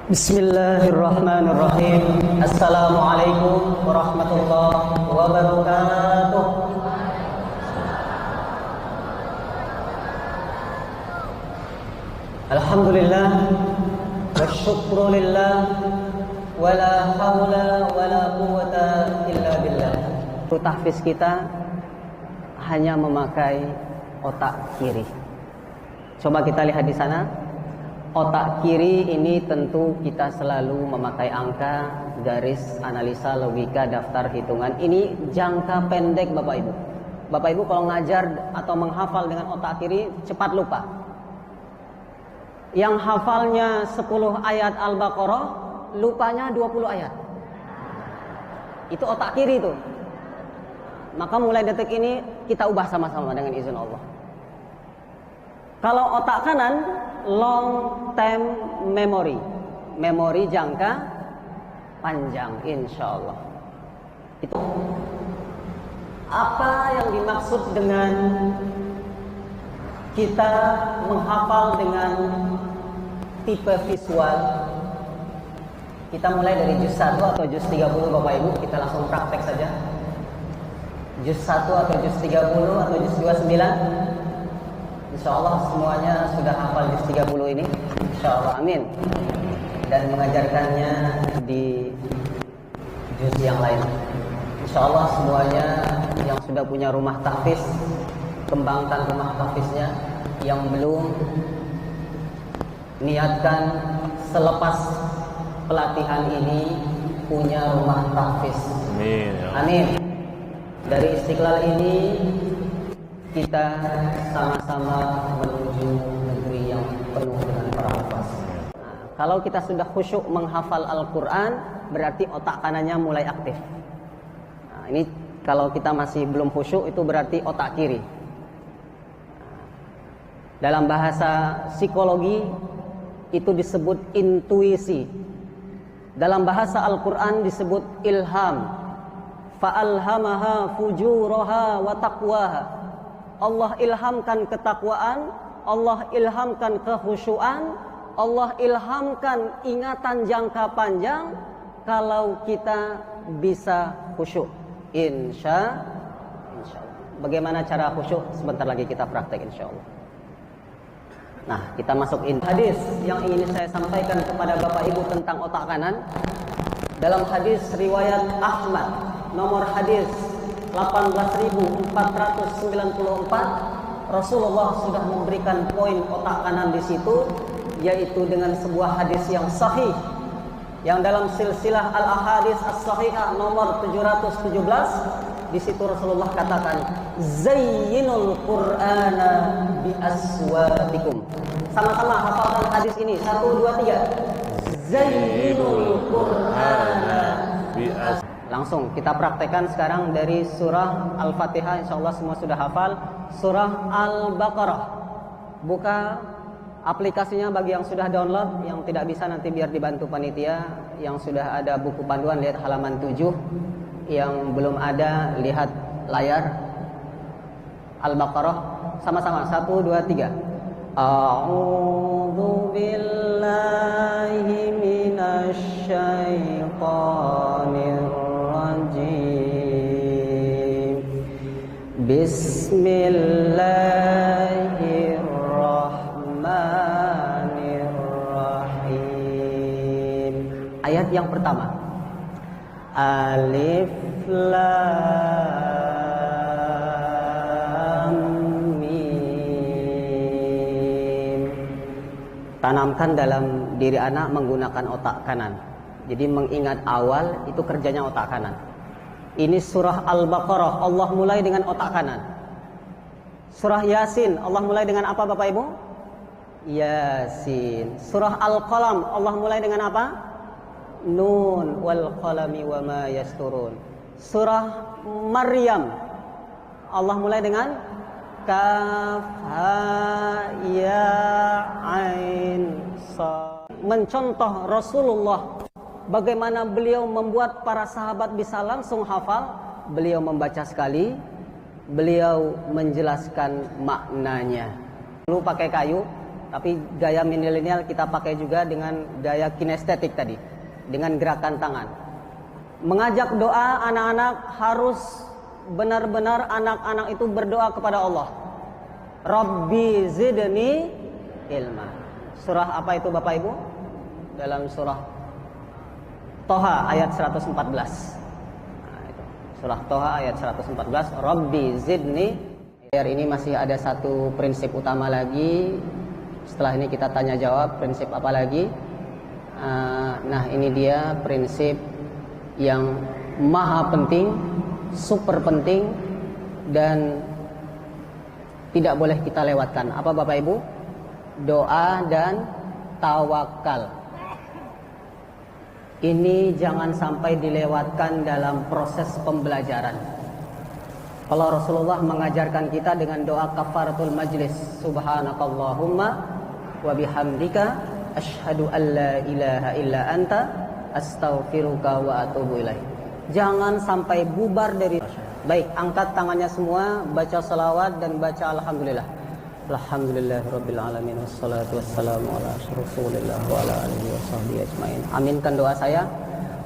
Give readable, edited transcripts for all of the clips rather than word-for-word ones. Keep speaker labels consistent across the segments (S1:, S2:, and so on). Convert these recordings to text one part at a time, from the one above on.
S1: Bismillahirrahmanirrahim. Assalamualaikum warahmatullahi wabarakatuh. Alhamdulillah wasyukru lillah wala hawla wala quwwata illa billah. Tahfiz kita hanya memakai otak kiri. Coba kita lihat di sana. Otak kiri ini tentu kita selalu memakai angka, garis, analisa, logika, daftar, hitungan. Ini jangka pendek Bapak Ibu. Bapak Ibu kalau ngajar atau menghafal dengan otak kiri cepat lupa. Yang hafalnya 10 ayat Al-Baqarah, lupanya 20 ayat. Itu otak kiri itu. Maka mulai detik ini kita ubah sama-sama dengan izin Allah. Kalau otak kanan, long term memory, memori jangka panjang, insya Allah. Itu apa yang dimaksud dengan kita menghafal dengan tipe visual? Kita mulai dari juz 1 atau juz 30 Bapak Ibu, kita langsung praktek saja. Juz 1 atau juz 30 atau juz 29. Insya Allah semuanya sudah hafal juz 30 ini, insya Allah, amin. Dan mengajarkannya di juz yang lain. Insya Allah semuanya yang sudah punya rumah tahfiz, kembangkan rumah tahfiznya. Yang belum, niatkan selepas pelatihan ini punya rumah tahfiz.
S2: Amin.
S1: Amin. Dari Istiqlal ini kita sama-sama menuju negeri yang penuh dengan para hafaz. Nah, kalau kita sudah khusyuk menghafal Al-Quran, berarti otak kanannya mulai aktif. Nah, ini kalau kita masih belum khusyuk, itu berarti otak kiri. Dalam bahasa psikologi, itu disebut intuisi. Dalam bahasa Al-Quran disebut ilham. Fa'alhamaha fujuraha wa taqwaha. Allah ilhamkan ketakwaan, Allah ilhamkan kekhusyuan, Allah ilhamkan ingatan jangka panjang kalau kita bisa khusyuk. Insya Allah. Bagaimana cara khusyuk? Sebentar lagi kita praktek insya Allah. Nah, kita masuk hadis yang ingin saya sampaikan kepada Bapak Ibu tentang otak kanan. Dalam hadis riwayat Ahmad, nomor hadis 18.494, Rasulullah sudah memberikan poin otak kanan di situ, yaitu dengan sebuah hadis yang sahih, yang dalam silsilah al-ahadits as-sahihah nomor 717. Di situ Rasulullah katakan, zayyinul Qur'ana bi aswatikum. Sama-sama hafalkan hadis ini, 1, 2, 3. Zayyinul Qur'ana bi aswatikum. Langsung kita praktekkan sekarang dari surah Al-Fatihah. Insya Allah semua sudah hafal. Surah Al-Baqarah. Buka aplikasinya bagi yang sudah download. Yang tidak bisa nanti biar dibantu panitia. Yang sudah ada buku panduan, lihat halaman 7. Yang belum ada, lihat layar Al-Baqarah. Sama-sama, 1, 2, 3. A'udzu billahi minasy syaithanir rajim. Bismillahirrahmanirrahim. Ayat yang pertama. Alif Lam Mim. Tanamkan dalam diri anak menggunakan otak kanan. Jadi mengingat awal itu kerjanya otak kanan. Ini surah Al-Baqarah, Allah mulai dengan otak kanan. Surah Yasin, Allah mulai dengan apa Bapak Ibu? Yasin. Surah Al-Qalam, Allah mulai dengan apa? Nun wal qalami wa ma yasturun. Surah Maryam, Allah mulai dengan Kaf Ha Ya Ain Sa. Mencontoh Rasulullah, bagaimana beliau membuat para sahabat bisa langsung hafal. Beliau membaca sekali, beliau menjelaskan maknanya. Dulu pakai kayu, Tapi gaya milenial kita pakai juga dengan gaya kinestetik tadi, dengan gerakan tangan. Mengajak doa anak-anak harus benar-benar anak-anak itu berdoa kepada Allah. Rabbi zidni ilma. Surah apa itu Bapak Ibu? Dalam surah Toha ayat 114. Nah, itu. Surah Toha ayat 114. Rabbi zidni. Ini masih ada satu prinsip utama lagi. Setelah ini kita tanya jawab prinsip apa lagi. Nah ini dia prinsip yang maha penting, super penting, dan tidak boleh kita lewatkan. Apa Bapak Ibu? Doa dan tawakal. Ini jangan sampai dilewatkan dalam proses pembelajaran. Kalau Rasulullah mengajarkan kita dengan doa kafaratul majlis, subhanakallahumma wa bihamdika asyhadu an la ilaha illa anta astaghfiruka wa atubu ilaik. Jangan sampai bubar dari. Baik, angkat tangannya semua, baca salawat dan baca alhamdulillah. Alhamdulillahirabbil alamin wassalatu wassalamu ala rasulillah wa ala alihi washabbihi ajmain. Aminkan doa saya.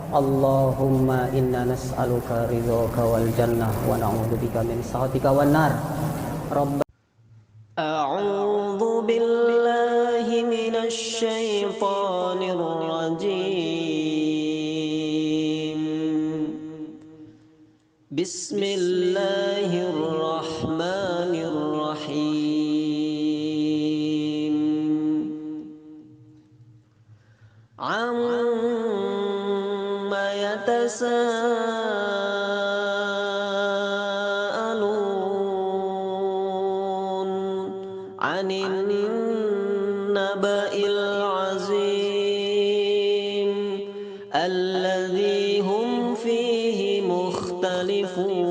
S1: Allahumma inna nas'aluka ridhaka wal jannah wa na'udzubika min sakhatika wan nar. Rabb A'udzu billahi minasy syaithanir rajim. Bismillahirrahmanirrahim. Yatasaalun 'anil naba'il 'azim alladzi hum fihi mukhtalifun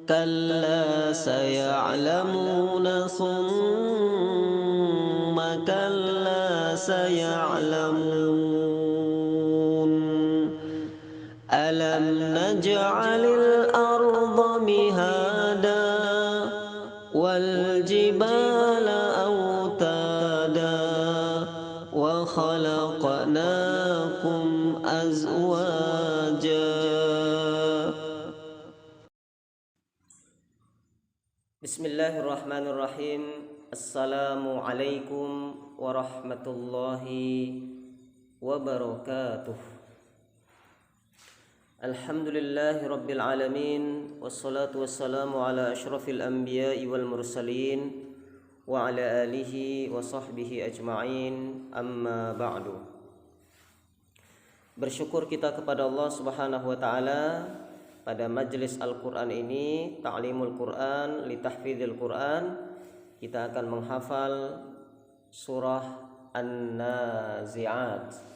S1: kalla saya'lamuna thumma kalla saya'lamun alam naj'alil arda mihada wal jibala awtada wa khalaqnakum azwaja. Bismillahirrahmanirrahim. Assalamualaikum warahmatullahi wabarakatuh. Alhamdulillahi rabbil alamin, wassalatu wassalamu ala asyrafil anbiya'i wal mursalin wa ala alihi wa sahbihi ajma'in, amma ba'du. Bersyukur kita kepada Allah Subhanahu wa taala pada majlis Al-Qur'an ini, ta'limul Qur'an li tahfidzil Qur'an. Kita akan menghafal surah An-Nazi'at.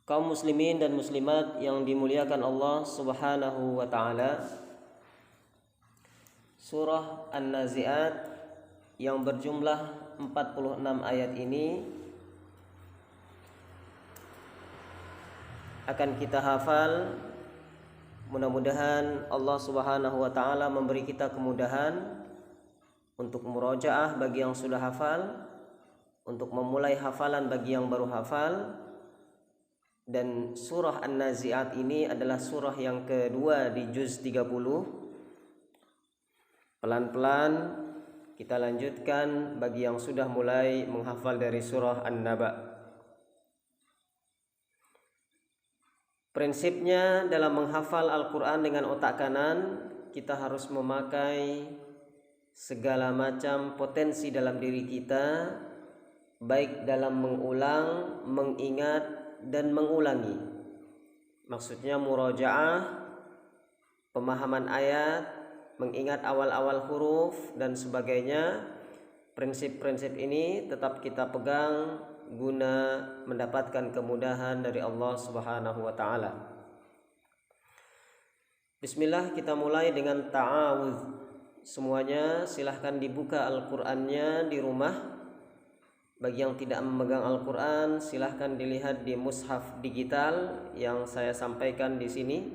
S1: Kaum muslimin dan muslimat yang dimuliakan Allah Subhanahu wa taala, surah An-Nazi'at yang berjumlah 46 ayat ini akan kita hafal. Mudah-mudahan Allah Subhanahu wa taala memberi kita kemudahan untuk murojaah bagi yang sudah hafal, untuk memulai hafalan bagi yang baru hafal. Dan surah An-Nazi'at ini adalah surah yang kedua di juz 30. Pelan-pelan kita lanjutkan bagi yang sudah mulai menghafal dari surah An-Naba. Prinsipnya dalam menghafal Al-Quran dengan otak kanan, kita harus memakai segala macam potensi dalam diri kita, baik dalam mengulang, mengingat, dan mengulangi. Maksudnya murojaah, pemahaman ayat, mengingat awal-awal huruf dan sebagainya. Prinsip-prinsip ini tetap kita pegang guna mendapatkan kemudahan dari Allah Subhanahu wa taala. Bismillah, kita mulai dengan ta'awudz. Semuanya silahkan dibuka Al-Qur'annya di rumah. Bagi yang tidak memegang Al-Quran, silahkan dilihat di mushaf digital yang saya sampaikan di sini.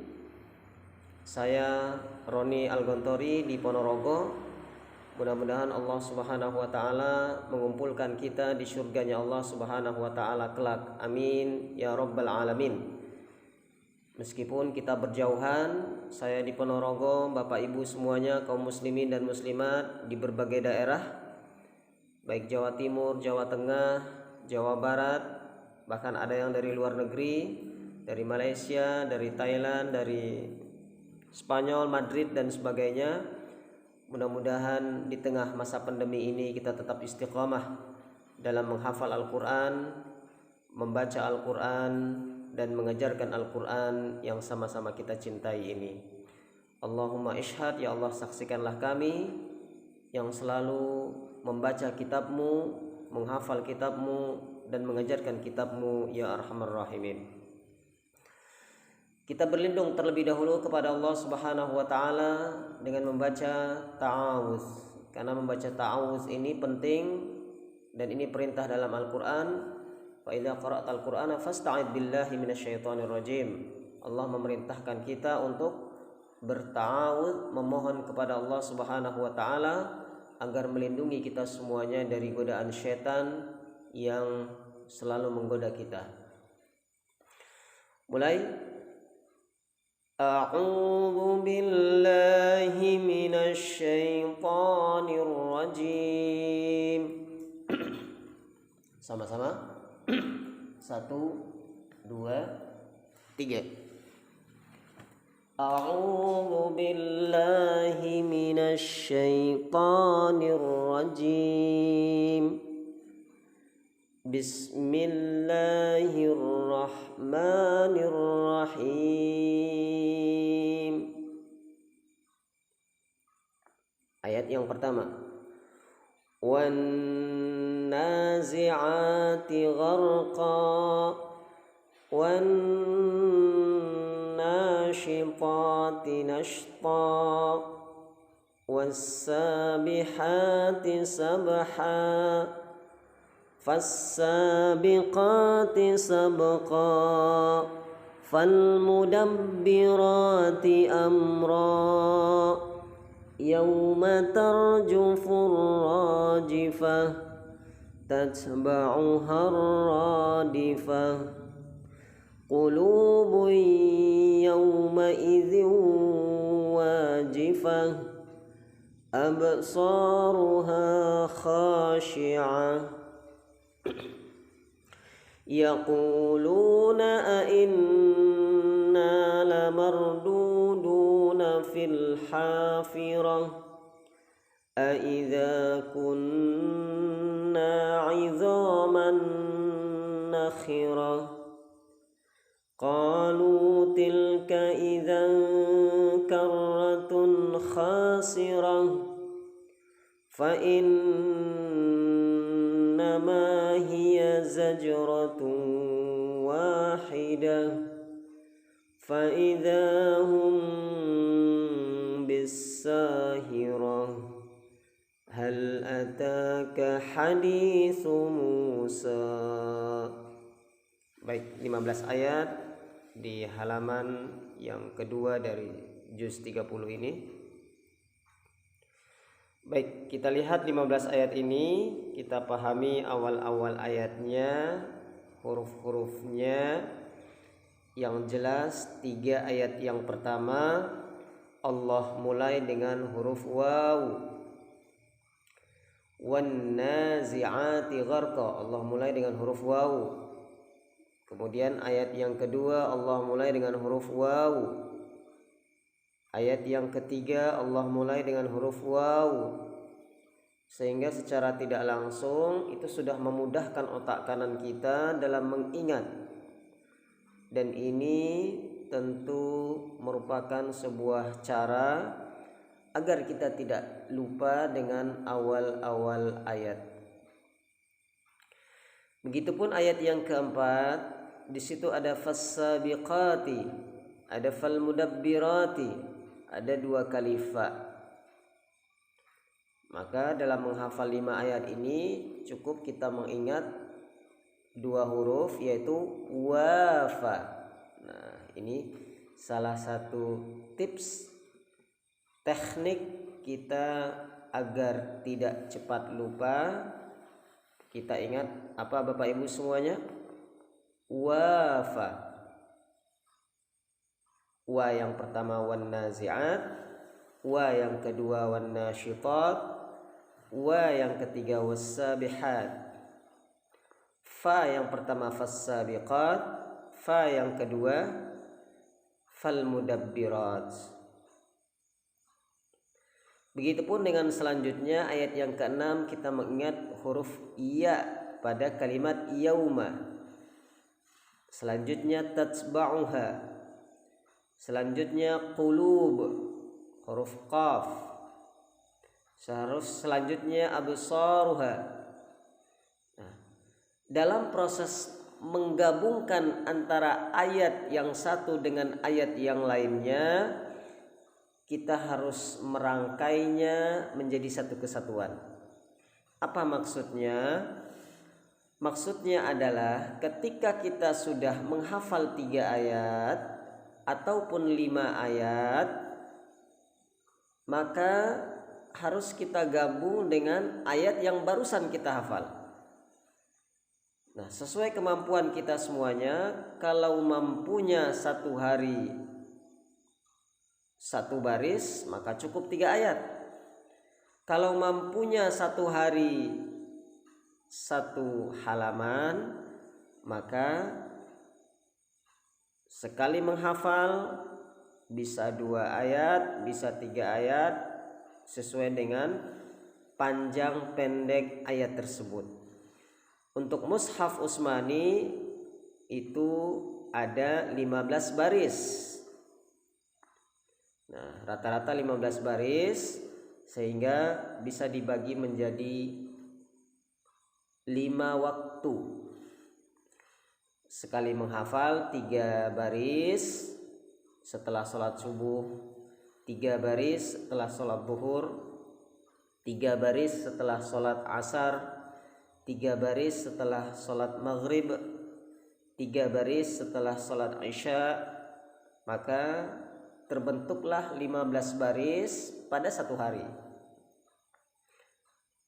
S1: Saya Roni Al-Gontori di Ponorogo.
S2: Mudah-mudahan Allah Subhanahu wa taala mengumpulkan kita di surganya Allah Subhanahu wa taala kelak. Amin ya rabbal alamin. Meskipun kita berjauhan, saya di Ponorogo, Bapak Ibu semuanya, kaum muslimin dan muslimat di berbagai daerah, baik Jawa Timur, Jawa Tengah, Jawa Barat, bahkan ada yang dari luar negeri, dari Malaysia, dari Thailand, dari Spanyol, Madrid dan sebagainya. Mudah-mudahan di tengah masa pandemi ini kita tetap istiqamah dalam menghafal Al-Quran, membaca Al-Quran, dan mengajarkan Al-Quran yang sama-sama kita cintai ini. Allahumma ishhad, ya Allah saksikanlah kami yang selalu membaca kitab-Mu, menghafal kitab-Mu, dan mengajarkan kitab-Mu, ya Arhamar Rahimin. Kita berlindung terlebih dahulu kepada Allah Subhanahu wa taala dengan membaca ta'awuz. Karena membaca ta'awuz ini penting dan ini perintah dalam Al-Qur'an. Fa idza qara'tal Qur'ana fasta'id billahi minasyaitonir rajim. Allah memerintahkan kita untuk berta'awuz, memohon kepada Allah Subhanahu wa taala agar melindungi kita semuanya dari godaan syaitan yang selalu menggoda kita. Mulai. A'udzu billahi minasy syaithanir rajim. Sama-sama. 1 2 3. A'udzu billahi minasy syaithanir rajim. Bismillahirrahmanirrahim. Ayat yang pertama. Wan nazi'ati gharqa wan nashitati nashta was sabihati sabha فالسابقات سبقا فالمدبرات أمرا يوم ترجف الراجفة تتبعها الرادفة قلوب يومئذ واجفة أبصارها خاشعة يقولون أئنا لمردودون في الحافرة أئذا كنا عظاما نخرة قالوا تلك إذا كرة خاسرة فإنما هي زجرة واحدة فإذا هم بالساهرة هل أتاك حديث موسى. Baik, 15 ayat di halaman yang kedua dari juz 30 ini. Baik, kita lihat 15 ayat ini, kita pahami awal-awal ayatnya, huruf-hurufnya. Yang jelas 3 ayat yang pertama Allah mulai dengan huruf waw. Wan nazi'ati gharqa, Allah mulai dengan huruf waw. Kemudian ayat yang kedua Allah mulai dengan huruf waw. Ayat yang ketiga Allah mulai dengan huruf waw. Sehingga secara tidak langsung itu sudah memudahkan otak kanan kita dalam mengingat. Dan ini tentu merupakan sebuah cara agar kita tidak lupa dengan awal-awal ayat. Begitupun ayat yang keempat, di situ ada fas-sabiqati, ada fal-mudabbirati, ada 2 kali fa. Maka dalam menghafal 5 ayat ini cukup kita mengingat 2 huruf yaitu wafa. Nah, ini salah satu tips teknik kita agar tidak cepat lupa, kita ingat apa Bapak Ibu semuanya? Wafa. Wa yang pertama wan nazi'at, wa yang kedua wan nasyitat, wa yang ketiga was-sabihat. Fa yang pertama fas-sabiqat, fa yang kedua fal mudabbirat. Begitupun dengan selanjutnya ayat yang ke-6 kita mengingat huruf ya pada kalimat yauma. Selanjutnya tatsba'uha. Selanjutnya qulub, huruf qaf. Selanjutnya absaruha. Nah, dalam proses menggabungkan antara ayat yang satu dengan ayat yang lainnya, kita harus merangkainya menjadi satu kesatuan. Apa maksudnya? Maksudnya adalah ketika kita sudah menghafal 3 ayat ataupun 5 ayat, maka harus kita gabung dengan ayat yang barusan kita hafal. Nah, sesuai kemampuan kita semuanya, kalau mampunya satu hari satu baris, maka cukup 3 ayat. Kalau mampunya satu hari satu halaman, maka sekali menghafal bisa 2 ayat, bisa 3 ayat, sesuai dengan panjang pendek ayat tersebut. Untuk mushaf Utsmani itu ada 15 baris. Nah, rata-rata 15 baris, sehingga bisa dibagi menjadi 5 waktu. Sekali menghafal 3 baris setelah sholat subuh, 3 baris setelah sholat zuhur, 3 baris setelah sholat asar, 3 baris setelah sholat maghrib, 3 baris setelah sholat isya, maka terbentuklah 15 baris pada satu hari.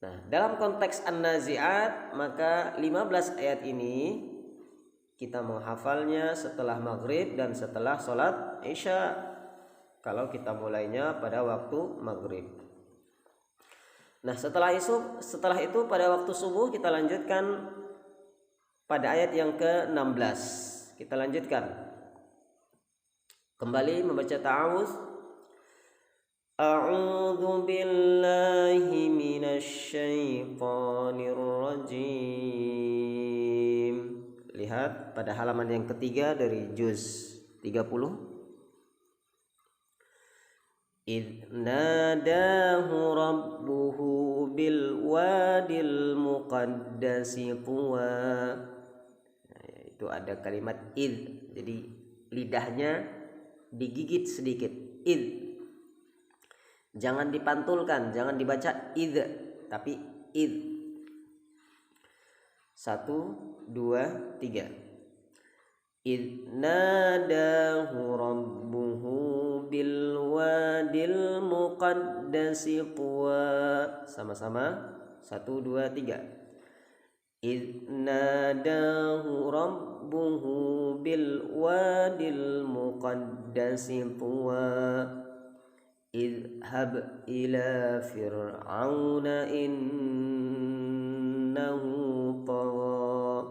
S2: Nah, dalam konteks An-Nazi'at, maka 15 ayat ini kita menghafalnya setelah maghrib dan setelah sholat isya, kalau kita mulainya pada waktu maghrib. Nah, setelah itu pada waktu subuh kita lanjutkan pada ayat yang ke-16. Kita lanjutkan kembali membaca ta'awudz. A'udzu billahi minasy syaithanir rajim. Lihat pada halaman yang ketiga dari juz 30. Idh nadahu rabbuhu bil wadil muqaddasi tuwa. Nah, itu ada kalimat idh. Jadi lidahnya digigit sedikit. Idh. Jangan dipantulkan, jangan dibaca idh, tapi idh. 1, 2, 3. Idh nadahu rabbuhu bil wadil muqaddasi tuwa. Sama-sama. 1, 2, 3. Idh nadahu rabbuhu bil wadil muqaddasi tuwa. Idhhab ila fir'auna innahu tagha.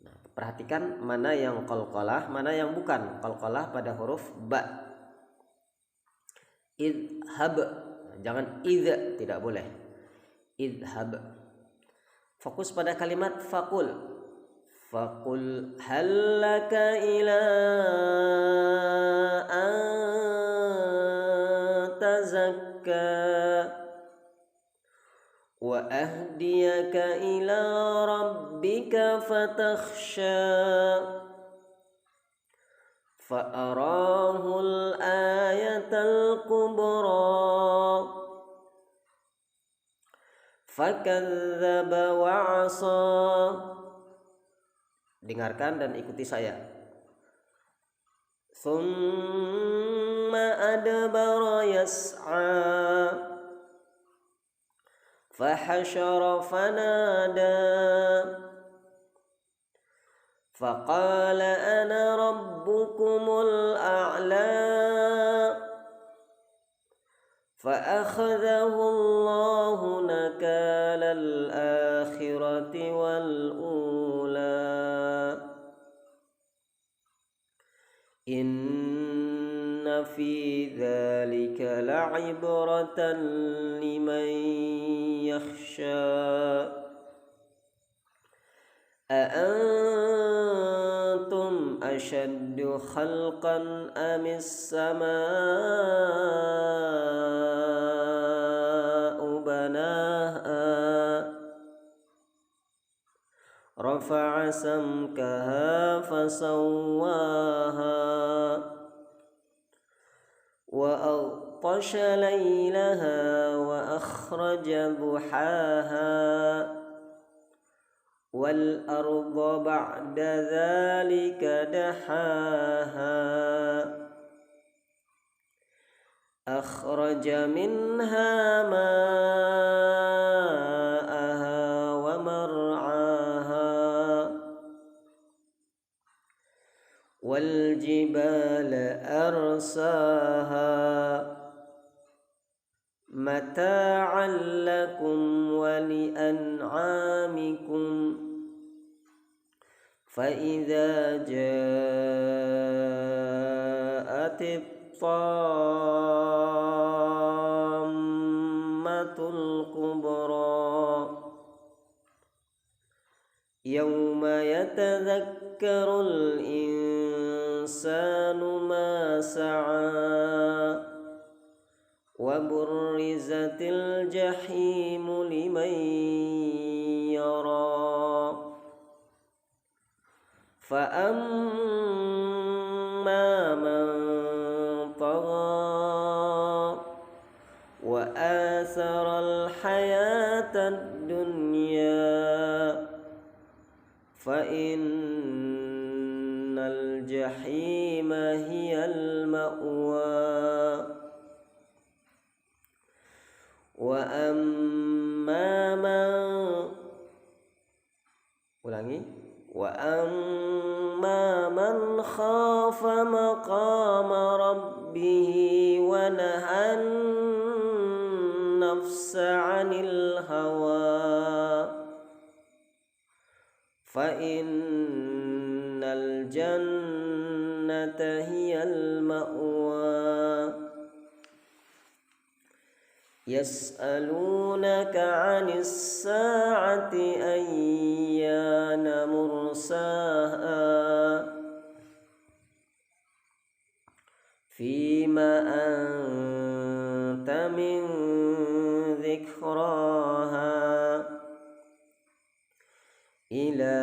S2: Nah, perhatikan mana yang qalqalah, mana yang bukan. Qalqalah pada huruf ba. Idhhab, jangan idh, tidak boleh. Idhhab. Fokus pada kalimat faqul. Faqul hallaka ila tazakka wa ahdiyaka ila rabbika fatakhsha fa arahul ayatal kubra fakadzdzaba wa 'asa. Dengarkan dan ikuti saya. Thumma أدبر يسعى فحشر فنادى فقال أنا ربكم الأعلى فأخذه الله نكال الآخرة والأولى إن في ذلك لعبرة لمن يخشى أأنتم أشد خلقا أم السماء بناها رفع سمكها فسواها وأغطش ليلها وأخرج ضحاها والأرض بعد ذلك دحاها أخرج منها ماءها ومرعاها والجبال أرساها متاعا لكم ولأنعامكم فإذا جاءت الطامة الكبرى يوم يتذكر الإنسان ما سعى وبرزت الجحيم لمن يرى فأما من طغى وآثر الحياة الدنيا فإن الجحيم هي المأوى وأما من خاف مقام ربه ونهى النفس عن الهوى فإن الجنة هي المأوى يسألونك عن الساعة أيان مرساها فيما أنت من ذكراها إلى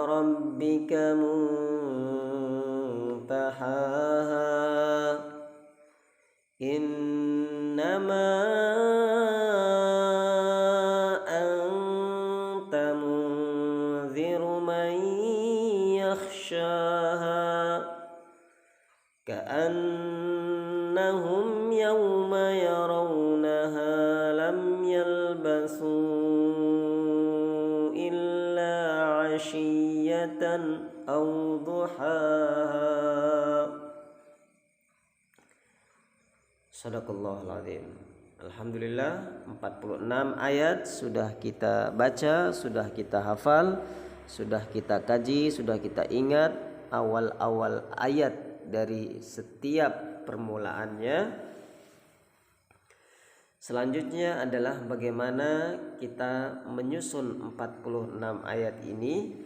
S2: ربك منتهاها إنما أنت منذر من يخشاها كأنهم يوم يرونها لم يلبثوا إلا عشية أو ضحاها. Sadaqallahul azim. Alhamdulillah 46 ayat sudah kita baca, sudah kita hafal, sudah kita kaji, sudah kita ingat awal-awal ayat dari setiap permulaannya. Selanjutnya adalah bagaimana kita menyusun 46 ayat ini,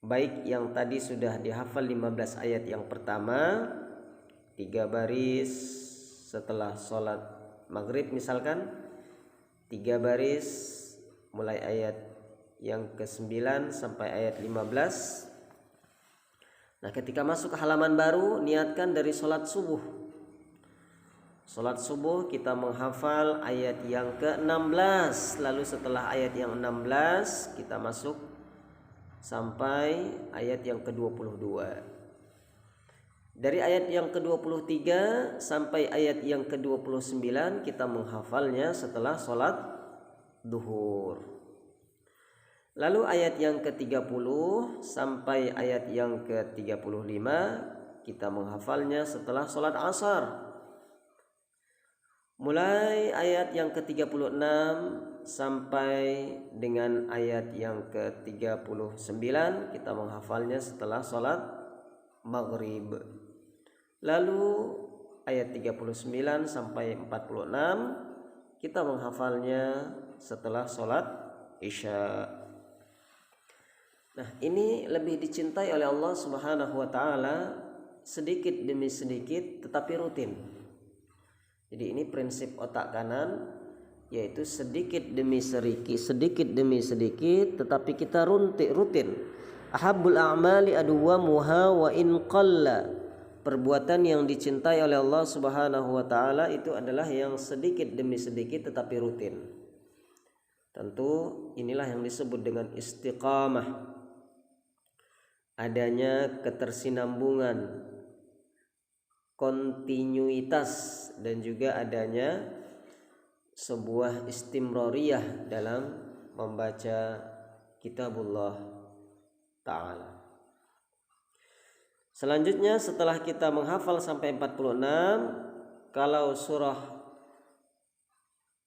S2: baik yang tadi sudah dihafal 15 ayat yang pertama, 3 baris setelah sholat maghrib misalkan, 3 baris mulai ayat yang ke-9 sampai ayat 15. Nah, ketika masuk ke halaman baru, niatkan dari sholat subuh. Sholat subuh kita menghafal ayat yang ke-16, lalu setelah ayat yang 16 kita masuk sampai ayat yang ke-22. Dari ayat yang ke-23 sampai ayat yang ke-29 kita menghafalnya setelah sholat duhur. Lalu ayat yang ke-30 sampai ayat yang ke-35 kita menghafalnya setelah sholat asar. Mulai ayat yang ke-36 sampai dengan ayat yang ke-39 kita menghafalnya setelah sholat maghrib. Lalu ayat 39 sampai 46 kita menghafalnya setelah sholat isya. Nah, ini lebih dicintai oleh Allah Subhanahu wa taala, sedikit demi sedikit tetapi rutin. Jadi ini prinsip otak kanan, yaitu sedikit demi sedikit tetapi kita rutin. Ahabbul a'mali adwamuha wa in qalla. Perbuatan yang dicintai oleh Allah Subhanahu wa taala itu adalah yang sedikit demi sedikit tetapi rutin. Tentu inilah yang disebut dengan istiqamah. Adanya ketersinambungan, kontinuitas, dan juga adanya sebuah istimrariyah dalam membaca kitabullah ta'ala. Selanjutnya setelah kita menghafal sampai 46, kalau surah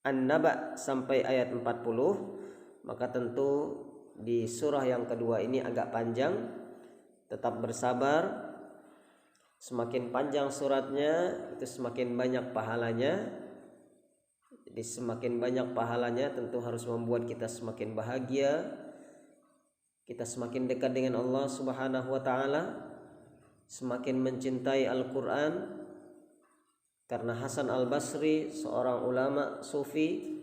S2: An-Naba sampai ayat 40, maka tentu di surah yang kedua ini agak panjang. Tetap bersabar. Semakin panjang suratnya itu semakin banyak pahalanya. Jadi semakin banyak pahalanya tentu harus membuat kita semakin bahagia. Kita semakin dekat dengan Allah Subhanahu wa taala, semakin mencintai Al-Quran. Karena Hasan Al-Basri, seorang ulama sufi,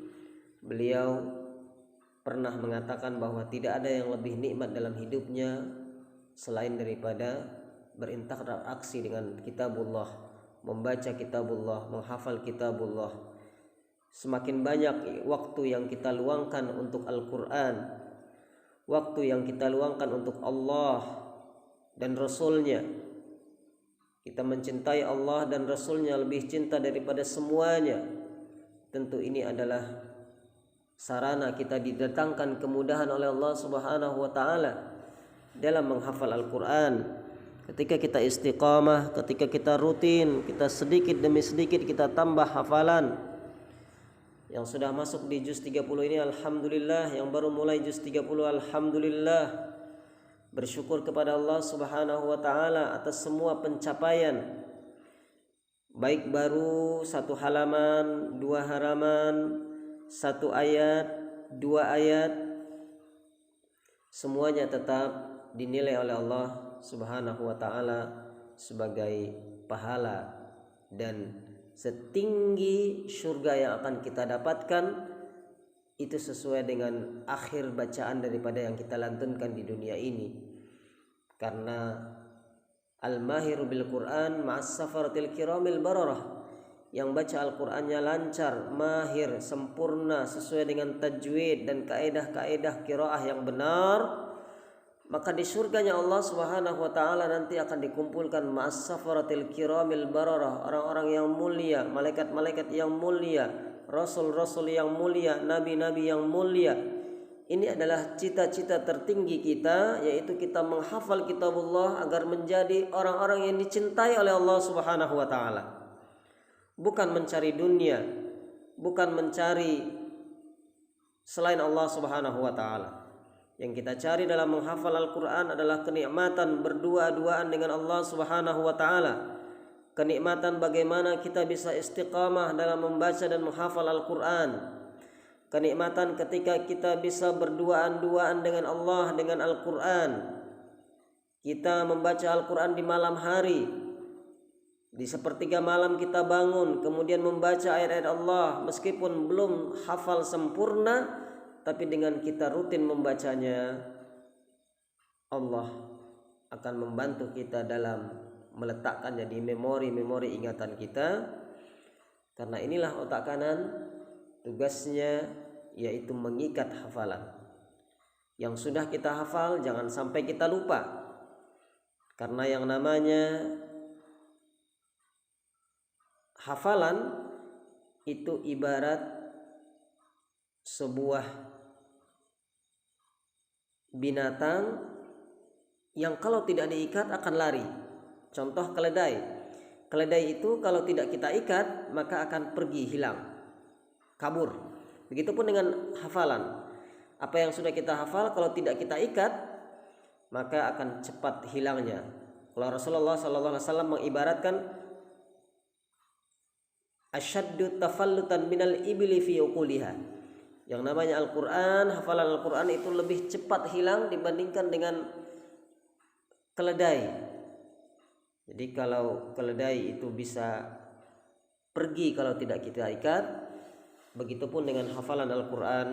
S2: beliau pernah mengatakan bahwa tidak ada yang lebih nikmat dalam hidupnya selain daripada berinteraksi dengan kitabullah, membaca kitabullah, menghafal kitabullah. Semakin banyak waktu yang kita luangkan untuk Al-Quran, waktu yang kita luangkan untuk Allah dan Rasulnya, kita mencintai Allah dan Rasulnya lebih cinta daripada semuanya. Tentu ini adalah sarana kita didatangkan kemudahan oleh Allah Subhanahu wa taala dalam menghafal Al-Quran. Ketika kita istiqamah, ketika kita rutin, kita sedikit demi sedikit kita tambah hafalan. Yang sudah masuk di juz 30 ini alhamdulillah, yang baru mulai juz 30 alhamdulillah. Bersyukur kepada Allah Subhanahu wa taala atas semua pencapaian, baik baru 1 halaman, 2 halaman, 1 ayat, 2 ayat, semuanya tetap dinilai oleh Allah Subhanahu wa taala sebagai pahala, dan setinggi surga yang akan kita dapatkan itu sesuai dengan akhir bacaan daripada yang kita lantunkan di dunia ini. Karena al-mahiru bil Quran ma'as safaratil kiramil bararah, yang baca Al-Qur'annya lancar, mahir, sempurna sesuai dengan tajwid dan kaedah-kaedah qiraah yang benar, maka di surganya Allah Subhanahu wa taala nanti akan dikumpulkan ma'as safaratil kiramil bararah, orang-orang yang mulia, malaikat-malaikat yang mulia, rasul-rasul yang mulia, nabi-nabi yang mulia. Ini adalah cita-cita tertinggi kita, yaitu kita menghafal kitabullah agar menjadi orang-orang yang dicintai oleh Allah Subhanahu wa taala. Bukan mencari dunia, bukan mencari selain Allah Subhanahu wa taala. Yang kita cari dalam menghafal Al-Quran adalah kenikmatan berdua-duaan dengan Allah Subhanahu wa taala. Kenikmatan bagaimana kita bisa istiqamah dalam membaca dan menghafal Al-Quran. Kenikmatan ketika kita bisa berduaan-duaan dengan Allah dengan Al-Quran. Kita membaca Al-Quran di malam hari, di sepertiga malam kita bangun, kemudian membaca ayat-ayat Allah. Meskipun belum hafal sempurna, tapi dengan kita rutin membacanya, Allah akan membantu kita dalam meletakkannya di memori-memori ingatan kita. Karena inilah otak kanan, tugasnya yaitu mengikat hafalan. Yang sudah kita hafal jangan sampai kita lupa. Karena yang namanya hafalan itu ibarat sebuah binatang yang kalau tidak diikat akan lari. Contoh keledai. Keledai itu kalau tidak kita ikat maka akan pergi, hilang, kabur. Begitupun dengan hafalan. Apa yang sudah kita hafal kalau tidak kita ikat maka akan cepat hilangnya. Kalau Rasulullah SAW mengibaratkan asyaddu tafallutan minal ibli fi uquliha. Yang namanya Al-Quran, hafalan Al-Quran itu lebih cepat hilang dibandingkan dengan keledai. Jadi kalau keledai itu bisa pergi kalau tidak kita ikat, begitupun dengan hafalan Al-Quran.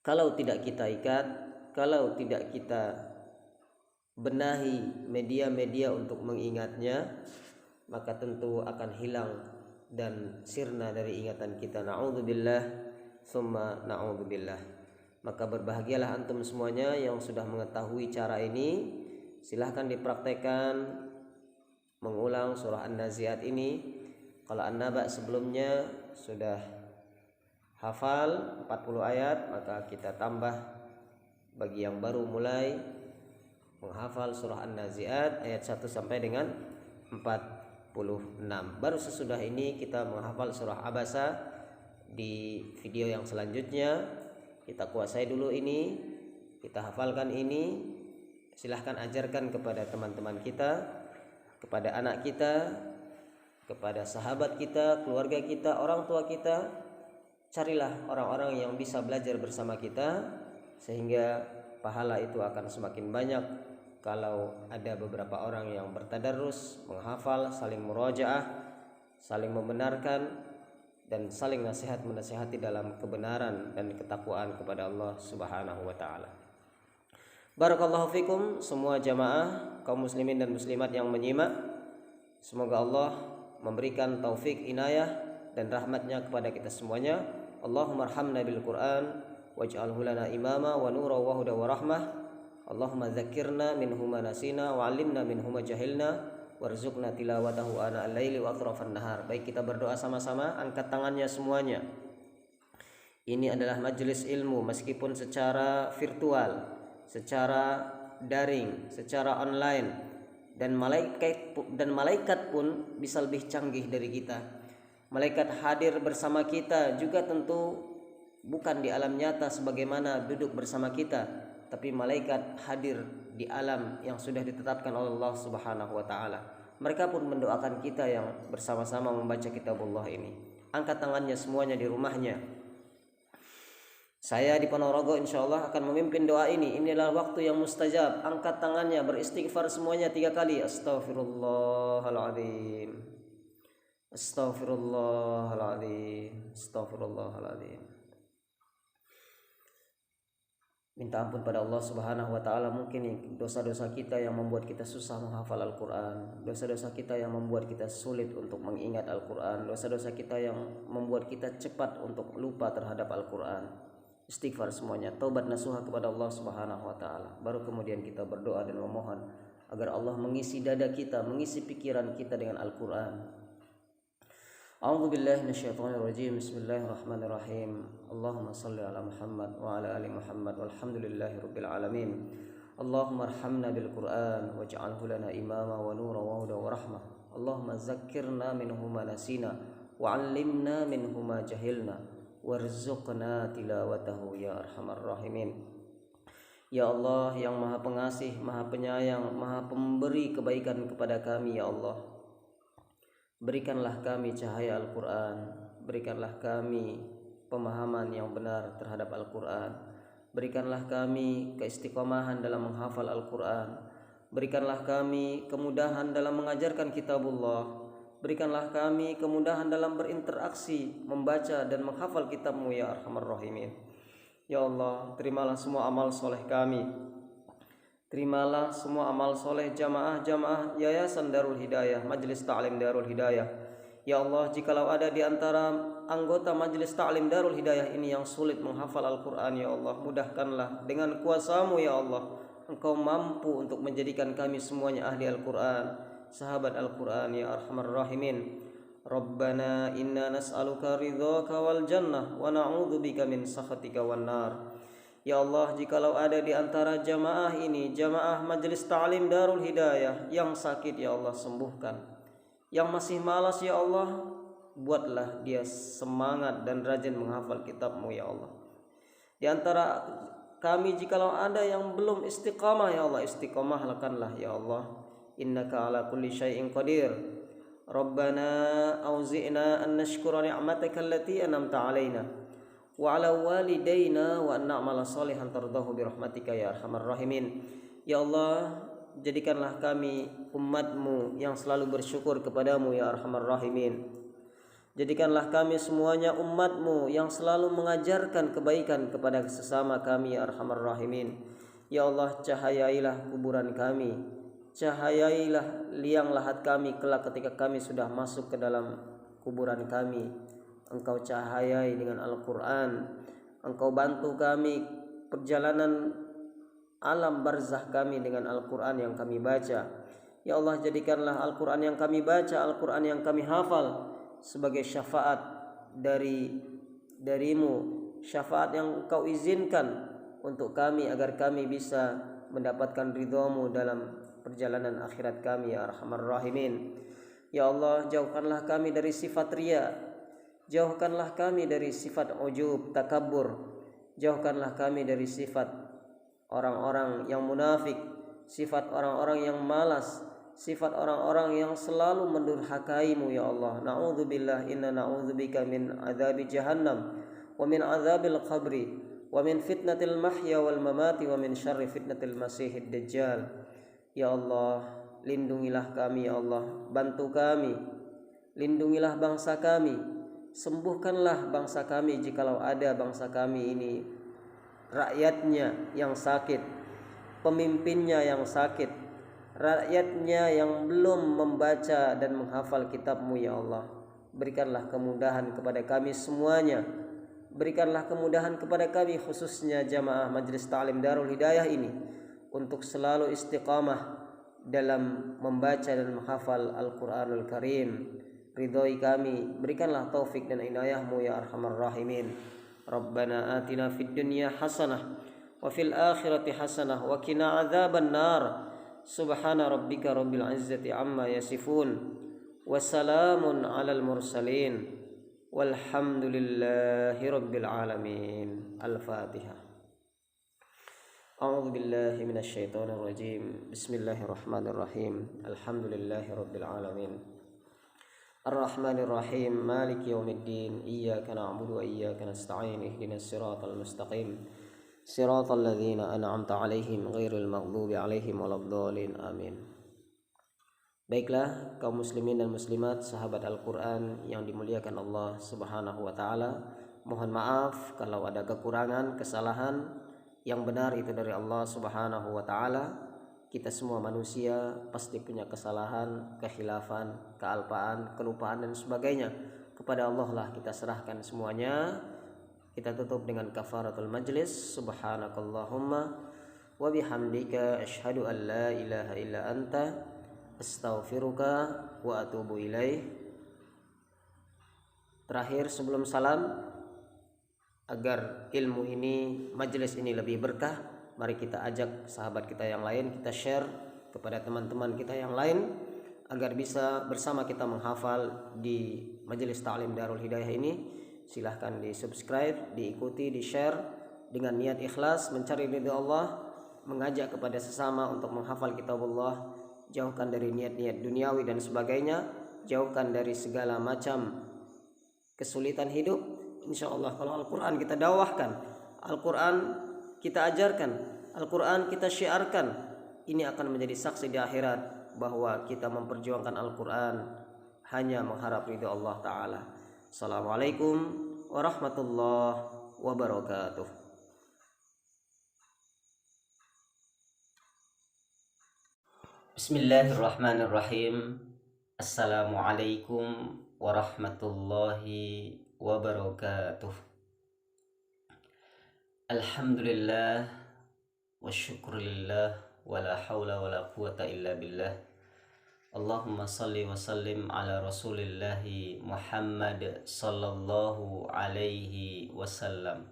S2: Kalau tidak kita ikat, kalau tidak kita benahi media-media untuk mengingatnya, maka tentu akan hilang dan sirna dari ingatan kita. Na'udzubillah summa na'udzubillah. Maka berbahagialah antum semuanya yang sudah mengetahui cara ini. Silahkan dipraktekkan mengulang surah An-Nazi'at ini. Kalau An-Naba sebelumnya sudah hafal 40 ayat, maka kita tambah bagi yang baru mulai menghafal surah An-Nazi'at ayat 1 sampai dengan 46. Baru sesudah ini kita menghafal surah Abasa. Di video yang selanjutnya kita kuasai dulu ini, kita hafalkan ini. Silahkan ajarkan kepada teman-teman kita, kepada anak kita, kepada sahabat kita, keluarga kita, orang tua kita. Carilah orang-orang yang bisa belajar bersama kita, sehingga pahala itu akan semakin banyak kalau ada beberapa orang yang bertadarus, menghafal, saling murajaah, saling membenarkan, dan saling nasihat menasihati dalam kebenaran dan ketakwaan kepada Allah Subhanahu wa taala. Barakallahu fikum semua jamaah kaum muslimin dan muslimat yang menyimak. Semoga Allah memberikan taufik, inayah dan rahmatnya kepada kita semuanya. Allahumma arhamna bil Qur'an waj'alhu lana imama wa nura wa huda wa rahmah. Allahumma dzakirna minhu ma nasina wa 'allimna minhu ma jahilna warzuqna tilawatahu ana al-laili wa atrafan nahar. Baik, kita berdoa sama-sama, angkat tangannya semuanya. Ini adalah majelis ilmu meskipun secara virtual, secara daring, secara online, dan malaikat pun bisa lebih canggih dari kita. Malaikat hadir bersama kita juga tentu bukan di alam nyata sebagaimana duduk bersama kita, tapi malaikat hadir di alam yang sudah ditetapkan oleh Allah Subhanahu wa taala. Mereka pun mendoakan kita yang bersama-sama membaca kitabullah ini. Angkat tangannya semuanya di rumahnya. Saya di Ponorogo insyaallah akan memimpin doa ini. Inilah waktu yang mustajab. Angkat tangannya, beristighfar semuanya 3 kali. Astaghfirullahaladzim, astaghfirullahaladzim, astaghfirullahaladzim. Minta ampun pada Allah Subhanahu wa taala. Mungkin dosa-dosa kita yang membuat kita susah menghafal Al-Qur'an, dosa-dosa kita yang membuat kita sulit untuk mengingat Al-Qur'an, dosa-dosa kita yang membuat kita cepat untuk lupa terhadap Al-Qur'an. Istighfar semuanya, taubat nasuha kepada Allah Subhanahu wa taala. Baru kemudian kita berdoa dan memohon agar Allah mengisi dada kita, mengisi pikiran kita dengan Al-Qur'an. A'udzu billahi minasyaitonir rajim. Bismillahirrahmanirrahim. Allahumma shalli ala Muhammad wa ala ali Muhammad walhamdulillahirabbil alamin. Allahumma arhamna bil Qur'an waj'alhu lana imama wa nura wa huda wa rahmah. Allahumma zakkirna minhu ma nasina wa 'allimna minhu ma jahilna warzuqna tilawatahu ya arhamar rahimin. Ya Allah yang Maha Pengasih, Maha Penyayang, Maha Pemberi kebaikan kepada kami, ya Allah, berikanlah kami cahaya Al-Quran, berikanlah kami pemahaman yang benar terhadap Al-Quran, berikanlah kami keistiqomahan dalam menghafal Al-Quran, berikanlah kami kemudahan dalam mengajarkan kitabullah, berikanlah kami kemudahan dalam berinteraksi, membaca dan menghafal kitab-Mu ya arhamar rahimin. Ya Allah, terimalah semua amal soleh kami, terimalah semua amal soleh jamaah-jamaah Yayasan Darul Hidayah, Majelis Ta'lim Darul Hidayah. Ya Allah, jikalau ada di antara anggota Majelis Ta'lim Darul Hidayah ini yang sulit menghafal Al-Quran, ya Allah, mudahkanlah dengan kuasa-Mu ya Allah. Engkau mampu untuk menjadikan kami semuanya ahli Al-Quran, sahabat Al-Quran ya arhamar rahimin. Rabbana inna nas'aluka ridhaka wal jannah wa na'udzubika min sakhatika wan nar. Ya Allah, jikalau ada di antara jamaah ini, jamaah Majelis Ta'lim Darul Hidayah yang sakit, ya Allah sembuhkan. Yang masih malas, ya Allah, buatlah dia semangat dan rajin menghafal kitab-Mu, ya Allah. Di antara kami jikalau ada yang belum istiqamah, ya Allah, istiqamahkanlah, ya Allah. Innaka ala kulli syai'in qadir. Rabbana auzi'na an nashkura ni'mataka allati an'amta 'alaina wa 'ala walidayna wa an na'mala shalihan tardahu bi rahmatika ya arhamar rahimin. Ya Allah, jadikanlah kami umat-Mu yang selalu bersyukur kepadamu ya arhamar rahimin. Jadikanlah kami semuanya umat-Mu yang selalu mengajarkan kebaikan kepada sesama kami ya arhamar rahimin. Ya Allah, cahayailah kuburan kami, cahayailah liang lahat kami kelak ketika kami sudah masuk ke dalam kuburan kami. Engkau cahayai dengan Al-Quran. Engkau bantu kami perjalanan alam barzah kami dengan Al-Quran yang kami baca. Ya Allah, jadikanlah Al-Quran yang kami baca, Al-Quran yang kami hafal sebagai syafaat darimu, syafaat yang Engkau izinkan untuk kami agar kami bisa mendapatkan ridhamu dalam perjalanan akhirat kami ya arhamar rahimin. Ya Allah, jauhkanlah kami dari sifat riya, jauhkanlah kami dari sifat ujub, takabbur, jauhkanlah kami dari sifat orang-orang yang munafik, sifat orang-orang yang malas, sifat orang-orang yang selalu mendurhakai-Mu ya Allah. Na'udzubillah, inna na'udzubika min adzabi jahannam wa min adzabil qabri wa min fitnatil mahya wal mamati wa min syarri fitnatil masihid dajjal. Ya Allah, lindungilah kami ya Allah, bantu kami, lindungilah bangsa kami, sembuhkanlah bangsa kami jikalau ada bangsa kami ini rakyatnya yang sakit, pemimpinnya yang sakit, rakyatnya yang belum membaca dan menghafal kitab-Mu ya Allah. Berikanlah kemudahan kepada kami semuanya, berikanlah kemudahan kepada kami khususnya jamaah Majelis Ta'lim Darul Hidayah ini untuk selalu istiqamah dalam membaca dan menghafal Al-Quranul Karim. Ridhoi kami, berikanlah taufik dan inayah-Mu ya arhamar rahimin. Rabbana atina fid dunya hasanah wa fil akhirati hasanah wa qina adzaban nar. Subhana rabbika rabbil izzati amma yasifun wa salamun alal mursalin walhamdulillahi rabbil alamin. Al-Fatihah. A'udzu billahi minasy syaithanir rajim. Bismillahirrahmanirrahim. Alhamdulillahi rabbil alamin. Ar-Rahmanir Rahim. Maliki yaumiddin. Iyyaka na'budu wa iyyaka nasta'in. Ihdinas siratal mustaqim. Siratal ladzina an'amta 'alaihim ghairil maghdubi 'alaihim waladdallin. Amin. Baiklah kaum muslimin dan muslimat, sahabat Al-Qur'an yang dimuliakan Allah Subhanahu wa taala. Mohon maaf kalau ada kekurangan, kesalahan. Yang benar itu dari Allah Subhanahu wa taala. Kita semua manusia pasti punya kesalahan, kekhilafan, kealpaan, kelupaan dan sebagainya. Kepada Allah lah kita serahkan semuanya. Kita tutup dengan kafaratul majlis. Subhanakallahumma wa bihamdika asyhadu an la ilaha illa anta astaghfiruka wa atubu ilaih. Terakhir sebelum salam, agar ilmu ini, majelis ini lebih berkah, mari kita ajak sahabat kita yang lain, kita share kepada teman-teman kita yang lain agar bisa bersama kita menghafal di Majelis Ta'lim Darul Hidayah ini. Silahkan di subscribe, diikuti, di share dengan niat ikhlas mencari ridha Allah, mengajak kepada sesama untuk menghafal kitabullah, jauhkan dari niat-niat duniawi dan sebagainya, jauhkan dari segala macam kesulitan hidup. Insya Allah kalau Al-Quran kita dakwahkan, Al-Quran kita ajarkan, Al-Quran kita syiarkan, ini akan menjadi saksi di akhirat bahwa kita memperjuangkan Al-Quran hanya mengharap ridha Allah Ta'ala. Assalamualaikum warahmatullahi wabarakatuh. Bismillahirrahmanirrahim. Assalamualaikum warahmatullahi wabarakatuh. Alhamdulillah wa syukurillah wa la hawla wa la quwata illa billah.
S3: Allahumma salli wa sallim ala Rasulillahi Muhammad sallallahu alaihi wasallam.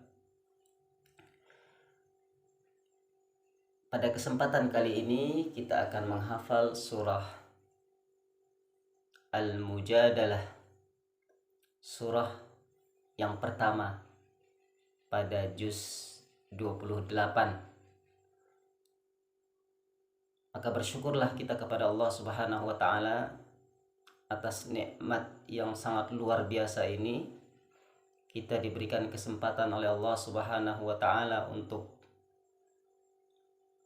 S3: Pada kesempatan kali ini kita akan menghafal surah Al-Mujadalah, surah yang pertama pada juz 28. Maka bersyukurlah kita kepada Allah Subhanahu wa taala atas nikmat yang sangat luar biasa ini. Kita diberikan kesempatan oleh Allah Subhanahu wa taala untuk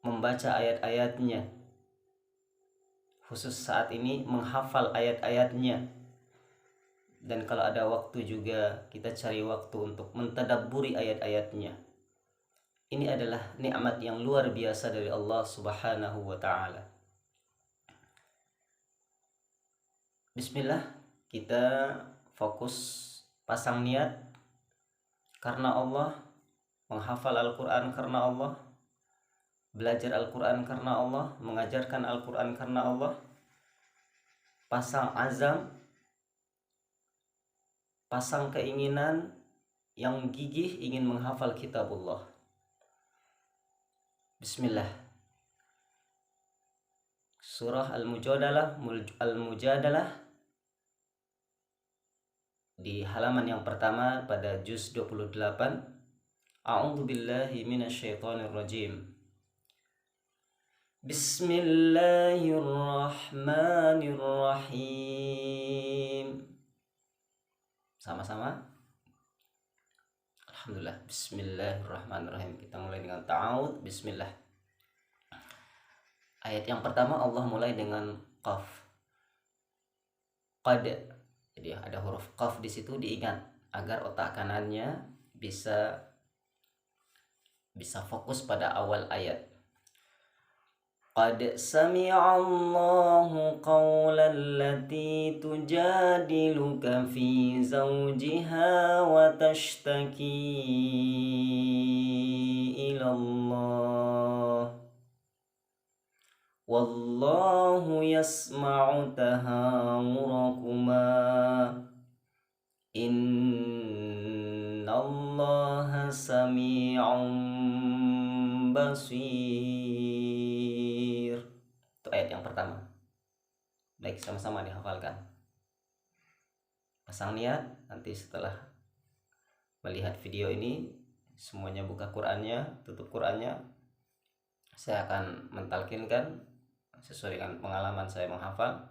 S3: membaca ayat-ayatnya. Khusus saat ini menghafal ayat-ayatnya. Dan kalau ada waktu juga kita cari waktu untuk mentadabburi ayat-ayatnya. Ini adalah nikmat yang luar biasa dari Allah Subhanahu wa taala. Bismillah, kita fokus pasang niat karena Allah, menghafal Al-Qur'an karena Allah, belajar Al-Qur'an karena Allah, mengajarkan Al-Qur'an karena Allah. Pasang azam, pasang keinginan yang gigih ingin menghafal kitabullah. Bismillah. Surah Al-Mujadalah di halaman yang pertama pada juz 28. A'udzu billahi minasyaitonir rajim. Bismillahirrahmanirrahim. Sama-sama. Alhamdulillah. Bismillahirrahmanirrahim. Kita mulai dengan ta'awud. Bismillah. Ayat yang pertama Allah mulai dengan qaf. Qad. Jadi ada huruf qaf di situ, diingat agar otak kanannya bisa fokus pada awal ayat. Qad sami'allahu qawlan lati tujadiluka fi zawjiha wa tashtaki ila Allah. Wallahu yasma'u tahawurakuma. Innallaha sami'un basir. Itu ayat yang pertama. Baik, sama-sama dihafalkan. Pasang niat, nanti setelah melihat video ini semuanya buka Qur'annya, tutup Qur'annya. Saya akan mentalkinkan sesuai dengan pengalaman saya menghafal.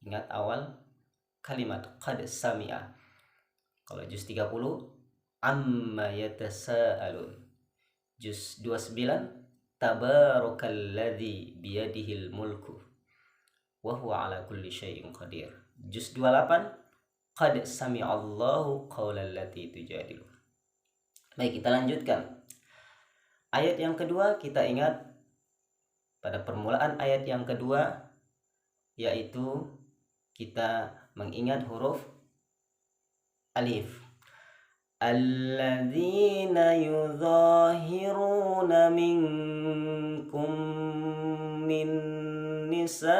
S3: Ingat awal kalimat qad sami'a. Kalau juz 30 amma yatasaalun. Juz 29 tabarakalladzi biyadihil mulku wa huwa ala kulli syai'in qadir. Juz 28 qad sami'allahu qawlan lati tujadilu. Baik, kita lanjutkan. Ayat yang kedua kita ingat pada permulaan ayat yang kedua, yaitu kita mengingat huruf alif. Alladzina yudhahiruna minkum min nisaihim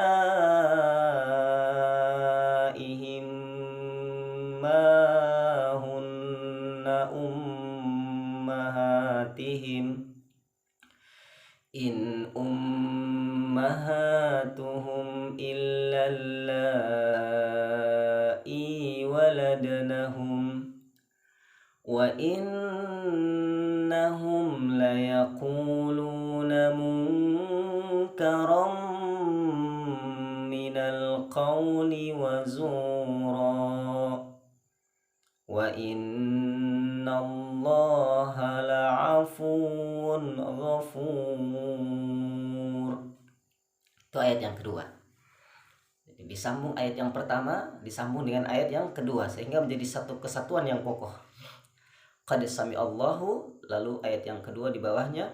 S3: ma hunna ummahatihim in ummahatuhum illa allai waladnahum wa innahum layaquluna munkaram minal qawli wa zura wa innallaha la'afuwun ghafur. Itu ayat yang kedua. Jadi disambung ayat yang pertama, disambung dengan ayat yang kedua, sehingga menjadi satu kesatuan yang kokoh. Qad sami'allahu, lalu ayat yang kedua di bawahnya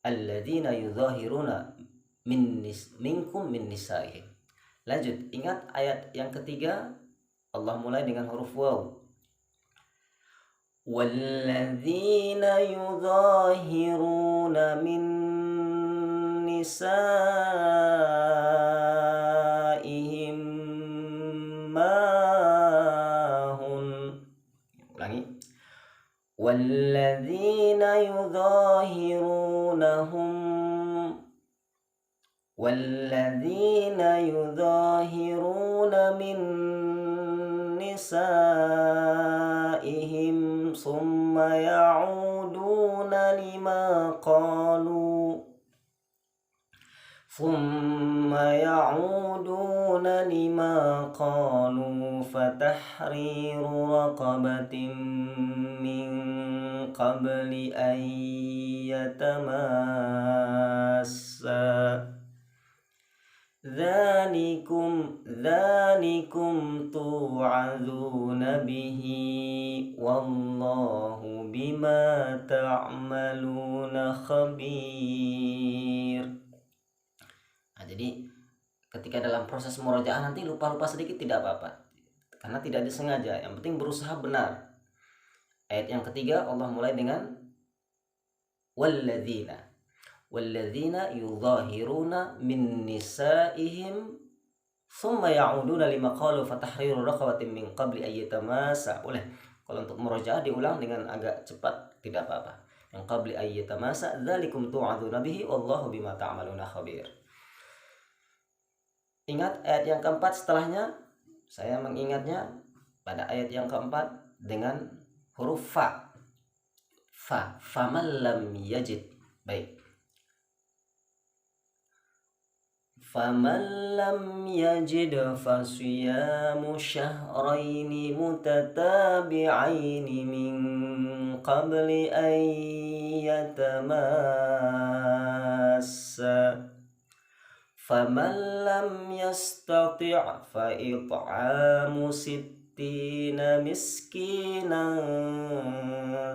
S3: alladzina yudhahiruna minkum min nisaihim. Lanjut, ingat ayat yang ketiga Allah mulai dengan huruf waw. Walladzina yudhahiruna min نسائهم ماهن. Ulangi. والذين يظاهرون من نسائهم ثم يعودون لما قالوا فتحرير رقبة من قبل أن يتماسا ذلكم توعظون به والله بما تعملون خبير. Nah, jadi ketika dalam proses murojaah nanti lupa-lupa sedikit tidak apa-apa, karena tidak disengaja, yang penting berusaha benar. Ayat yang ketiga Allah mulai dengan walladzina yudhahiruna min nisaihim thumma ya'uduna lima qalu fatahriru raqabatin min qabli ayyatamasa. Boleh kalau untuk murojaah diulang dengan agak cepat, tidak apa-apa. Min qabli ayyatamasa dzalikum tu'adzuna bihi wallahu bima ta'maluna khabir. Ingat ayat yang keempat setelahnya, saya mengingatnya pada ayat yang keempat dengan huruf fa. Faman lam yajid. Baik. Faman lam yajid fasiyamu syahraini mutatabi'aini min qabli an yatamassa. Faman lam yastati' fa it'amu sittina miskinan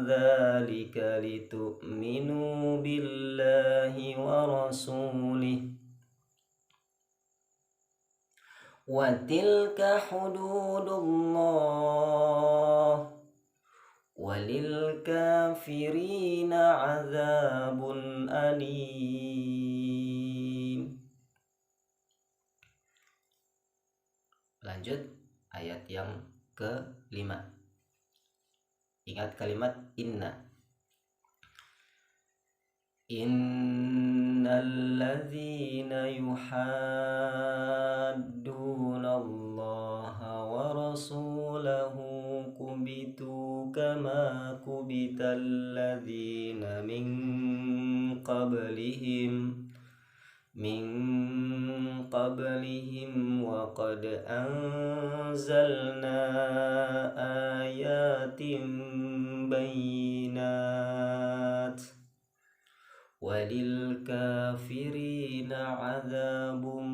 S3: dzalika litu'minu billahi wa rasulih wa tilka hududullah walil kafirina azabun alim. Lanjut ayat yang ke-5. Ingat kalimat inna. Innalladzina yuhadduna Allaha wa rasulahu kubitu kama kubital ladzina min qablihim wa qad anzalna ayatin bayyinat walil kafirina adzabun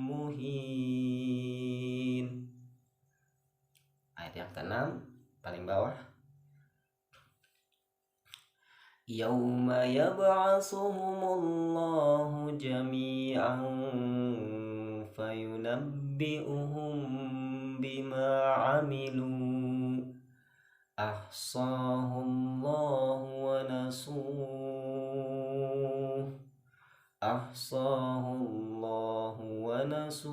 S3: muhin. Ayat yang ke-6 paling bawah. Yauma yab'atsuhumullahu jami'an fayunabbi'uhum bima 'amilu ahsahullahu wa nasuh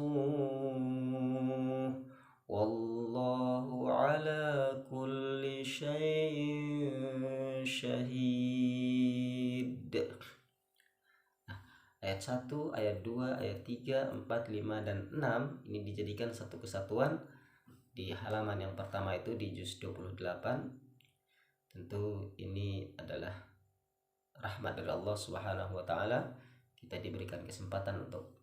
S3: wallahu ala kulli syai'in syahid. Ayat 1, ayat 2, ayat 3, 4, 5, dan 6 ini dijadikan satu kesatuan di halaman yang pertama itu di juz 28. Tentu ini adalah rahmat dari Allah Subhanahu wa taala. Kita diberikan kesempatan untuk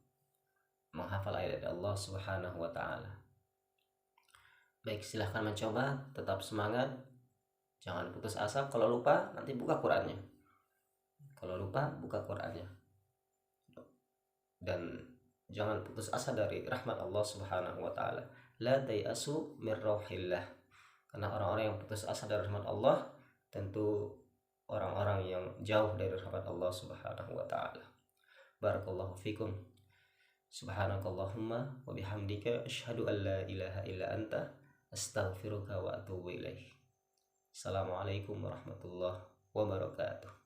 S3: menghafal ayat dari Allah Subhanahu wa taala. Baik, silahkan mencoba, tetap semangat. Jangan putus asa. Kalau lupa nanti buka Qur'annya. Dan jangan putus asa dari rahmat Allah Subhanahu wa taala. La tayasu mir rauhillah. Karena orang-orang yang putus asa dari rahmat Allah tentu orang-orang yang jauh dari rahmat Allah Subhanahu wa taala. Barakallahu fikum. Subhanakallahumma wa bihamdika asyhadu an la ilaha illa anta astaghfiruka wa atubu ilaik. Assalamualaikum warahmatullahi wabarakatuh.